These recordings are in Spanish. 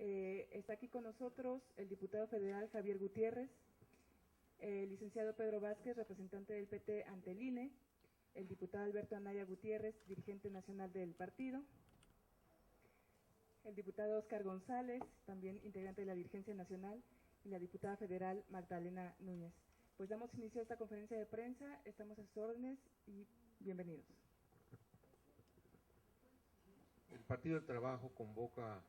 Está aquí con nosotros el diputado federal Javier Gutiérrez, el licenciado Pedro Vázquez, representante del PT ante el INE, el diputado Alberto Anaya Gutiérrez, dirigente nacional del partido, el diputado Óscar González, también integrante de la dirigencia nacional, y la diputada federal Magdalena Núñez. Pues damos inicio a esta conferencia de prensa, estamos a sus órdenes y bienvenidos. El Partido del Trabajo convoca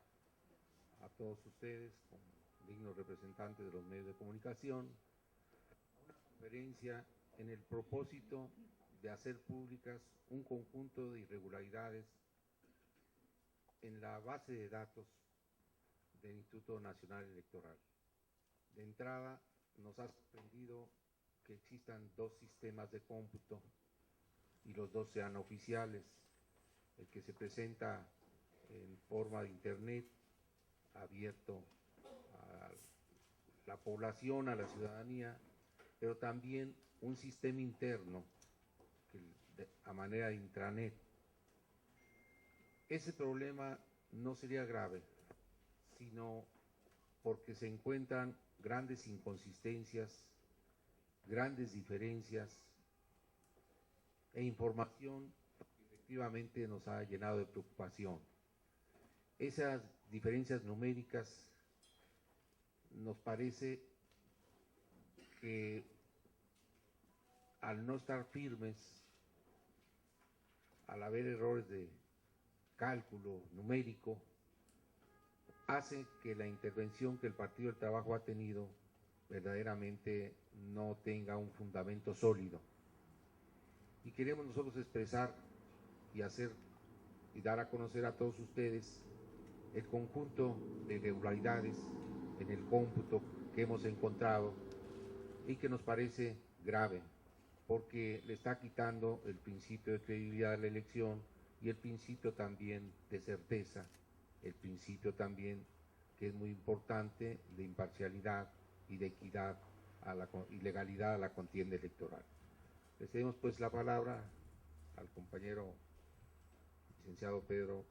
a todos ustedes, como dignos representantes de los medios de comunicación, a una conferencia en el propósito de hacer públicas un conjunto de irregularidades en la base de datos del Instituto Nacional Electoral. De entrada, nos ha sorprendido que existan dos sistemas de cómputo y los dos sean oficiales, el que se presenta en forma de internet, abierto a la población, a la ciudadanía, pero también un sistema interno a manera de intranet. Ese problema no sería grave, sino porque se encuentran grandes inconsistencias, grandes diferencias e información que efectivamente nos ha llenado de preocupación. Esas diferencias numéricas nos parece que al no estar firmes, al haber errores de cálculo numérico, hace que la intervención que el Partido del Trabajo ha tenido verdaderamente no tenga un fundamento sólido. Y queremos nosotros expresar y hacer y dar a conocer a todos ustedes el conjunto de irregularidades en el cómputo que hemos encontrado y que nos parece grave, porque le está quitando el principio de credibilidad a la elección y el principio también de certeza, el principio también que es muy importante de imparcialidad y de equidad y legalidad a la contienda electoral. Le cedemos pues la palabra al compañero licenciado Pedro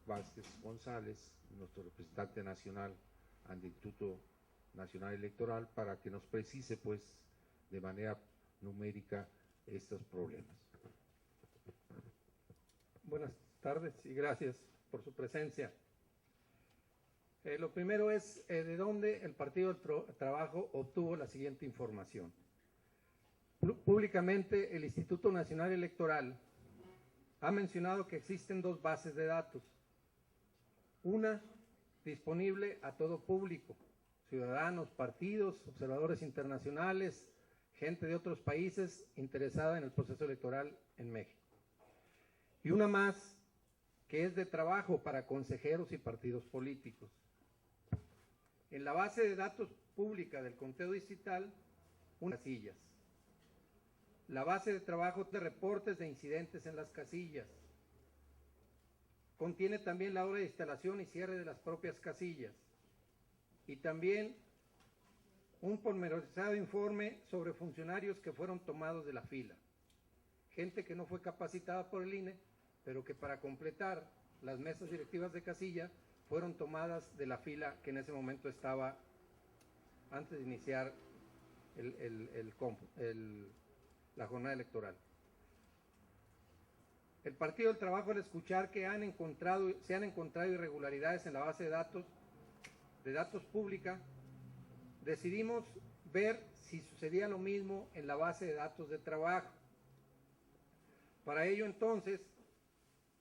Vázquez González, nuestro representante nacional ante el Instituto Nacional Electoral, para que nos precise pues de manera numérica estos problemas. Buenas tardes y gracias por su presencia. Lo primero es de dónde el Partido del Trabajo obtuvo la siguiente información. Públicamente, el Instituto Nacional Electoral ha mencionado que existen dos bases de datos. Una disponible a todo público, ciudadanos, partidos, observadores internacionales, gente de otros países interesada en el proceso electoral en México. Y una más que es de trabajo para consejeros y partidos políticos. En la base de datos pública del conteo distrital, unas casillas. La base de trabajo de reportes de incidentes en las casillas. Contiene también la hora de instalación y cierre de las propias casillas. Y también un pormenorizado informe sobre funcionarios que fueron tomados de la fila. Gente que no fue capacitada por el INE, pero que para completar las mesas directivas de casilla fueron tomadas de la fila que en ese momento estaba antes de iniciar la jornada electoral. El Partido del Trabajo, al escuchar que se han encontrado irregularidades en la base de datos pública, decidimos ver si sucedía lo mismo en la base de datos de trabajo. Para ello, entonces,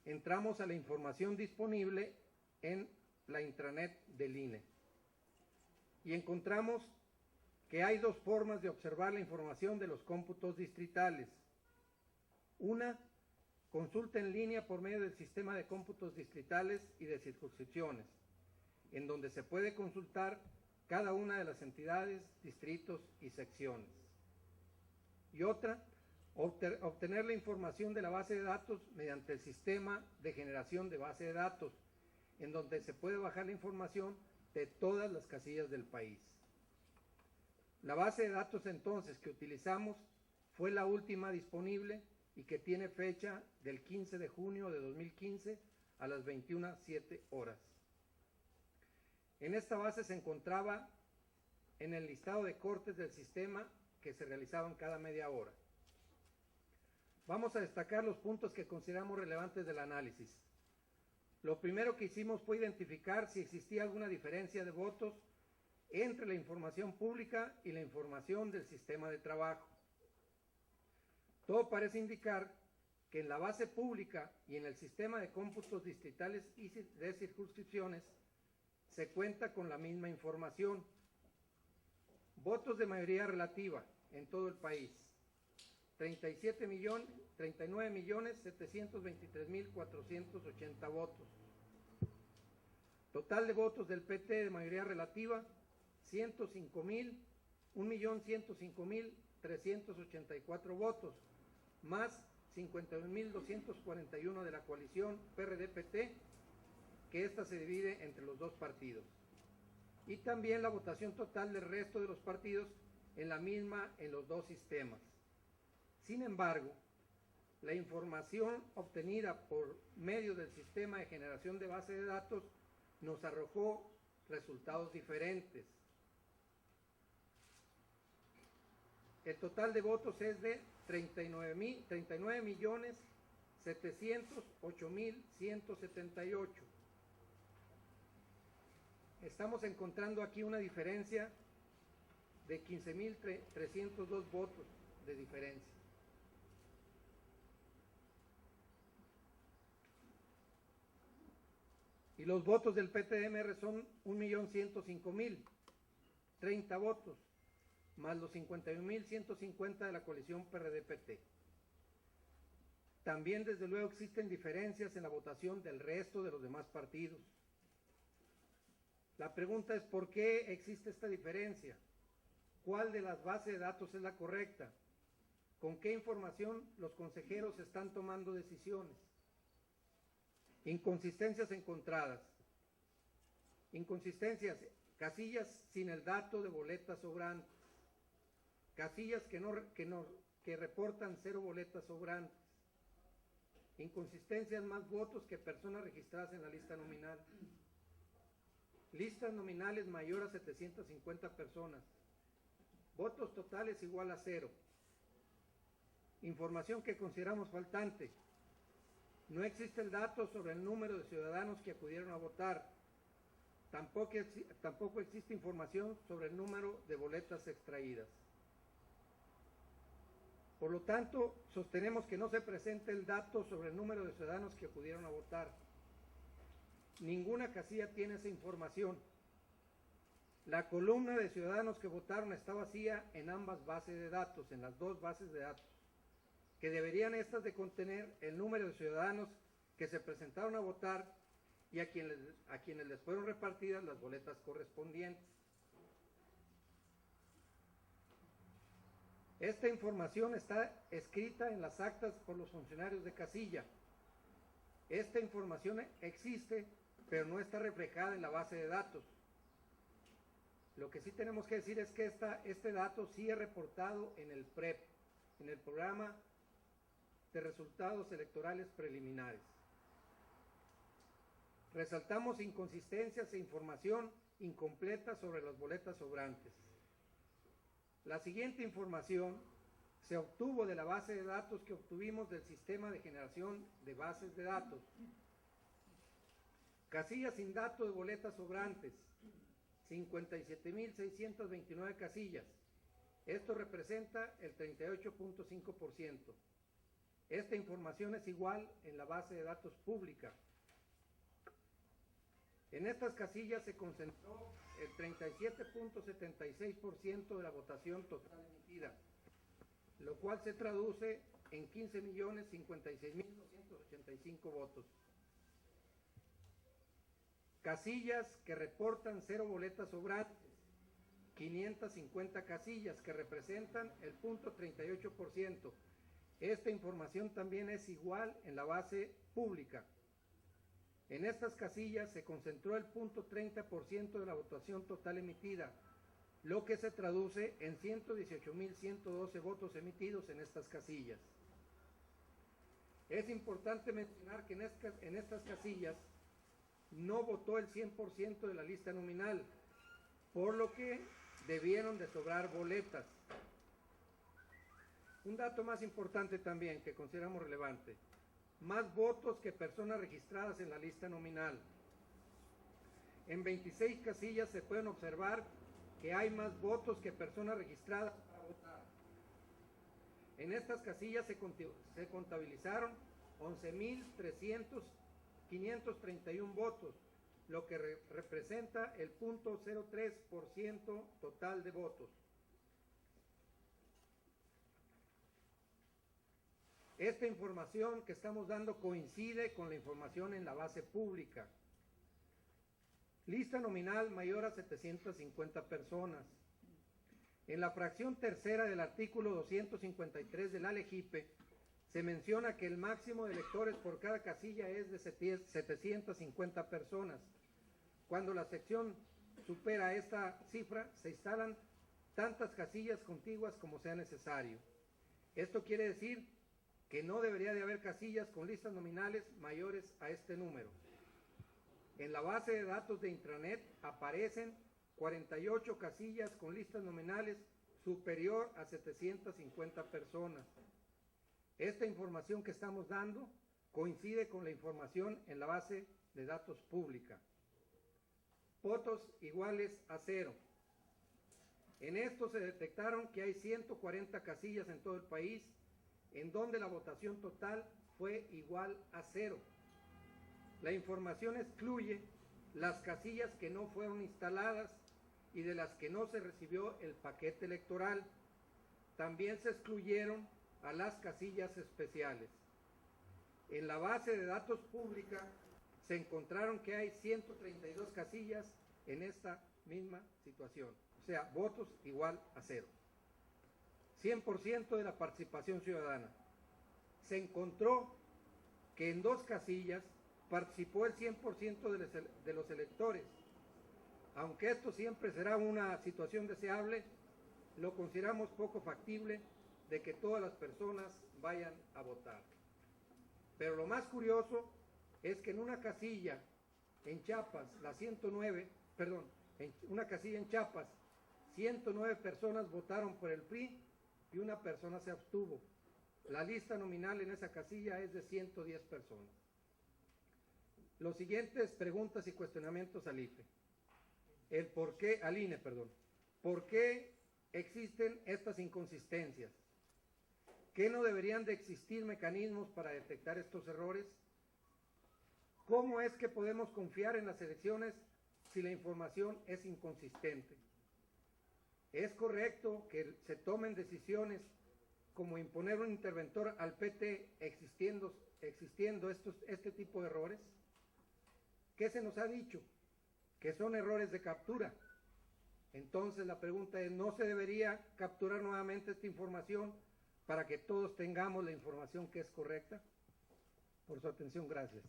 entramos a la información disponible en la intranet del INE y encontramos que hay dos formas de observar la información de los cómputos distritales. Una, consulta en línea por medio del sistema de cómputos distritales y de circunscripciones, en donde se puede consultar cada una de las entidades, distritos y secciones. Y otra, obtener la información de la base de datos mediante el sistema de generación de base de datos, en donde se puede bajar la información de todas las casillas del país. La base de datos entonces que utilizamos fue la última disponible y que tiene fecha del 15 de junio de 2015 a las 21:07 horas. En esta base se encontraba en el listado de cortes del sistema que se realizaban cada media hora. Vamos a destacar los puntos que consideramos relevantes del análisis. Lo primero que hicimos fue identificar si existía alguna diferencia de votos entre la información pública y la información del sistema de trabajo. Todo parece indicar que en la base pública y en el sistema de cómputos distritales y de circunscripciones se cuenta con la misma información. Votos de mayoría relativa en todo el país: 39.723.480 votos. Total de votos del PT de mayoría relativa: 1.105.384 votos, más 51.241 de la coalición PRD-PT, que esta se divide entre los dos partidos. Y también la votación total del resto de los partidos en la misma en los dos sistemas. Sin embargo, la información obtenida por medio del sistema de generación de base de datos nos arrojó resultados diferentes. El total de votos es de 39.708.178. Estamos encontrando aquí una diferencia de 15.302 votos de diferencia. Y los votos del PTMR son 1.105.000, 30 votos, más los 51.150 de la coalición PRD-PT. También, desde luego, existen diferencias en la votación del resto de los demás partidos. La pregunta es: ¿por qué existe esta diferencia? ¿Cuál de las bases de datos es la correcta? ¿Con qué información los consejeros están tomando decisiones? Inconsistencias encontradas. Inconsistencias: casillas sin el dato de boletas sobrantes, casillas que reportan 0 boletas sobrantes, inconsistencias: más votos que personas registradas en la lista nominal, listas nominales mayor a 750 personas, votos totales igual a 0. Información que consideramos faltante: no existe el dato sobre el número de ciudadanos que acudieron a votar. Tampoco existe información sobre el número de boletas extraídas. Por lo tanto, sostenemos que no se presenta el dato sobre el número de ciudadanos que acudieron a votar. Ninguna casilla tiene esa información. La columna de ciudadanos que votaron está vacía en ambas bases de datos, en las dos bases de datos, que deberían estas de contener el número de ciudadanos que se presentaron a votar y a quienes les fueron repartidas las boletas correspondientes. Esta información está escrita en las actas por los funcionarios de casilla. Esta información existe, pero no está reflejada en la base de datos. Lo que sí tenemos que decir es que este dato sí es reportado en el PREP, en el Programa de Resultados Electorales Preliminares. Resaltamos inconsistencias e información incompleta sobre las boletas sobrantes. La siguiente información se obtuvo de la base de datos que obtuvimos del sistema de generación de bases de datos. Casillas sin dato de boletas sobrantes: 57.629 casillas. Esto representa el 38.5%. Esta información es igual en la base de datos pública. En estas casillas se concentró el 37.76% de la votación total emitida, lo cual se traduce en 15.056.285 votos. Casillas que reportan 0 boletas sobrantes: 550 casillas, que representan el 0.38%. Esta información también es igual en la base pública. En estas casillas se concentró el 0.30% de la votación total emitida, lo que se traduce en 118.112 votos emitidos en estas casillas. Es importante mencionar que en estas casillas no votó el 100% de la lista nominal, por lo que debieron de sobrar boletas. Un dato más importante también que consideramos relevante: más votos que personas registradas en la lista nominal. En 26 casillas se pueden observar que hay más votos que personas registradas para votar. En estas casillas se contabilizaron 11.531 votos, lo que representa el 0.03% total de votos. Esta información que estamos dando coincide con la información en la base pública. Lista nominal mayor a 750 personas. En la fracción tercera del artículo 253 de la LEGIPE se menciona que el máximo de electores por cada casilla es de 750 personas. Cuando la sección supera esta cifra, se instalan tantas casillas contiguas como sea necesario. Esto quiere decir que no debería de haber casillas con listas nominales mayores a este número. En la base de datos de Intranet aparecen 48 casillas con listas nominales superior a 750 personas. Esta información que estamos dando coincide con la información en la base de datos pública. Votos iguales a 0. En esto se detectaron que hay 140 casillas en todo el país, en donde la votación total fue igual a 0. La información excluye las casillas que no fueron instaladas y de las que no se recibió el paquete electoral. También se excluyeron a las casillas especiales. En la base de datos pública se encontraron que hay 132 casillas en esta misma situación, o sea, votos igual a 0. 100% de la participación ciudadana. Se encontró que en 2 casillas participó el 100% de los electores. Aunque esto siempre será una situación deseable, lo consideramos poco factible de que todas las personas vayan a votar. Pero lo más curioso es que en una casilla en Chiapas, una casilla en Chiapas, 109 personas votaron por el PRI y una persona se abstuvo. La lista nominal en esa casilla es de 110 personas. Los siguientes preguntas y cuestionamientos al INE. ¿Por qué existen estas inconsistencias? ¿Qué no deberían de existir mecanismos para detectar estos errores? ¿Cómo es que podemos confiar en las elecciones si la información es inconsistente? ¿Es correcto que se tomen decisiones como imponer un interventor al PT existiendo este tipo de errores? ¿Qué se nos ha dicho? Que son errores de captura. Entonces la pregunta es, ¿no se debería capturar nuevamente esta información para que todos tengamos la información que es correcta? Por su atención, gracias.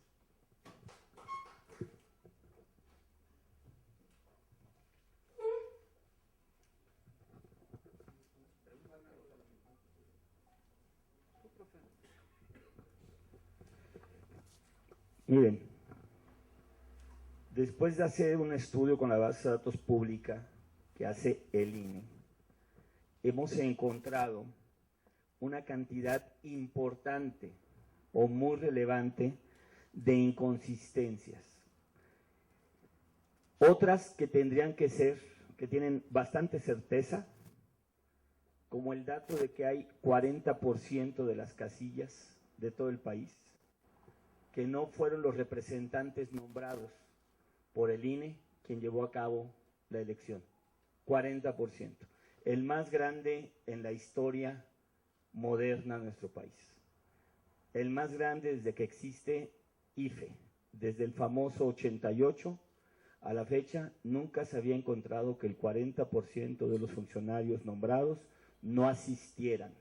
Miren, después de hacer un estudio con la base de datos pública que hace el INE, hemos encontrado una cantidad importante o muy relevante de inconsistencias. Otras que tendrían que ser, que tienen bastante certeza, como el dato de que hay 40% de las casillas de todo el país que no fueron los representantes nombrados por el INE quien llevó a cabo la elección. 40%. El más grande en la historia moderna de nuestro país. El más grande desde que existe IFE. Desde el famoso 88 a la fecha nunca se había encontrado que el 40% de los funcionarios nombrados no asistieran.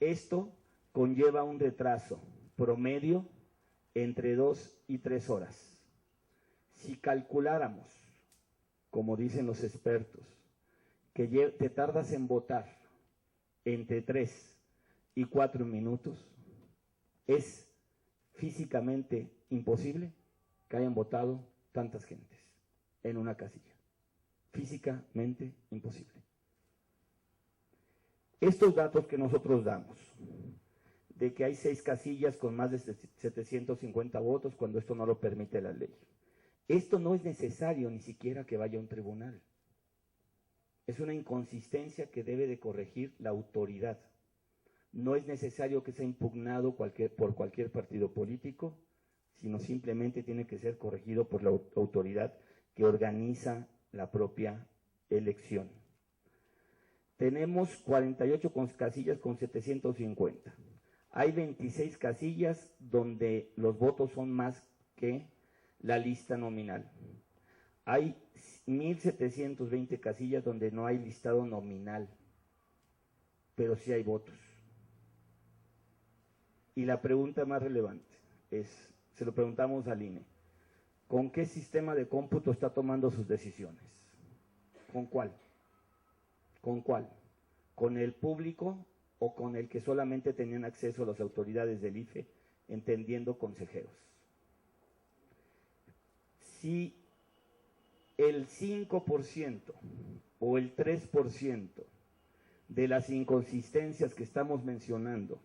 Esto conlleva un retraso promedio entre 2 y 3 horas. Si calculáramos, como dicen los expertos, que te tardas en votar entre 3 y 4 minutos, es físicamente imposible que hayan votado tantas gentes en una casilla. Físicamente imposible. Estos datos que nosotros damos, de que hay 6 casillas con más de 750 votos cuando esto no lo permite la ley. Esto no es necesario ni siquiera que vaya a un tribunal. Es una inconsistencia que debe de corregir la autoridad. No es necesario que sea impugnado por cualquier partido político, sino simplemente tiene que ser corregido por la autoridad que organiza la propia elección. Tenemos 48 casillas con 750. Hay 26 casillas donde los votos son más que la lista nominal. Hay 1,720 casillas donde no hay listado nominal, pero sí hay votos. Y la pregunta más relevante es, se lo preguntamos al INE, ¿con qué sistema de cómputo está tomando sus decisiones? ¿Con cuál? ¿Con cuál? ¿Con el público o con el que solamente tenían acceso a las autoridades del IFE, entendiendo consejeros? Si el 5% o el 3% de las inconsistencias que estamos mencionando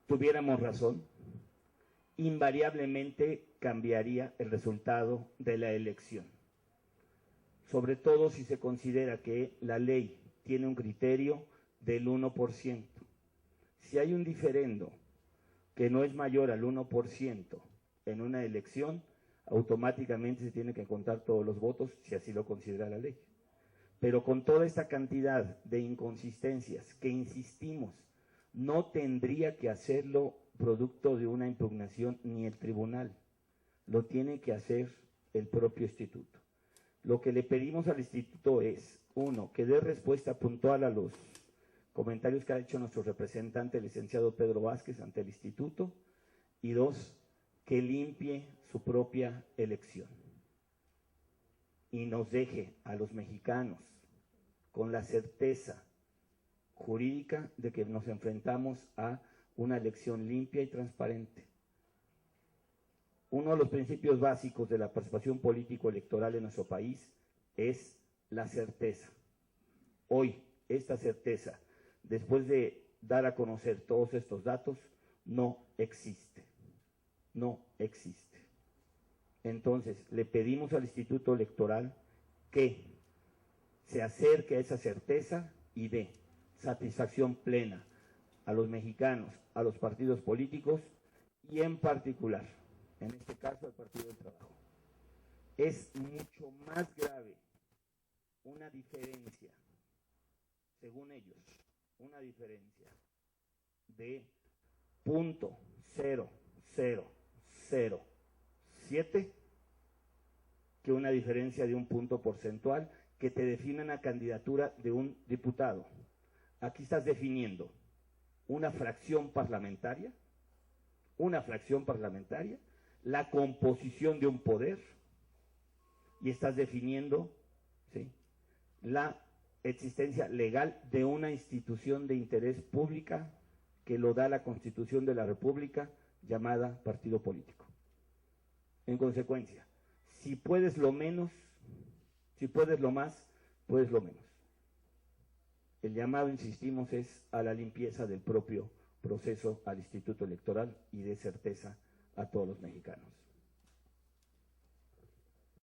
tuviéramos razón, invariablemente cambiaría el resultado de la elección. Sobre todo si se considera que la ley tiene un criterio del 1%. Si hay un diferendo que no es mayor al 1% en una elección, automáticamente se tiene que contar todos los votos si así lo considera la ley. Pero con toda esta cantidad de inconsistencias que insistimos, no tendría que hacerlo producto de una impugnación ni el tribunal, lo tiene que hacer el propio instituto. Lo que le pedimos al instituto es, 1, que dé respuesta puntual a los comentarios que ha hecho nuestro representante, el licenciado Pedro Vázquez, ante el instituto, y 2, que limpie su propia elección y nos deje a los mexicanos con la certeza jurídica de que nos enfrentamos a una elección limpia y transparente. Uno de los principios básicos de la participación político-electoral en nuestro país es la certeza. Hoy, esta certeza, después de dar a conocer todos estos datos, no existe. No existe. Entonces, le pedimos al Instituto Electoral que se acerque a esa certeza y dé satisfacción plena a los mexicanos, a los partidos políticos y en particular, en este caso, al Partido del Trabajo. Es mucho más grave una diferencia, según ellos, una diferencia de 0.0007 que una diferencia de un punto porcentual que te define una candidatura de un diputado. Aquí estás definiendo una fracción parlamentaria, la composición de un poder, y estás definiendo, ¿sí?, la existencia legal de una institución de interés pública que lo da la Constitución de la República, llamada partido político. En consecuencia, si puedes lo menos, si puedes lo más, puedes lo menos. El llamado, insistimos, es a la limpieza del propio proceso al Instituto Electoral y de certeza a todos los mexicanos.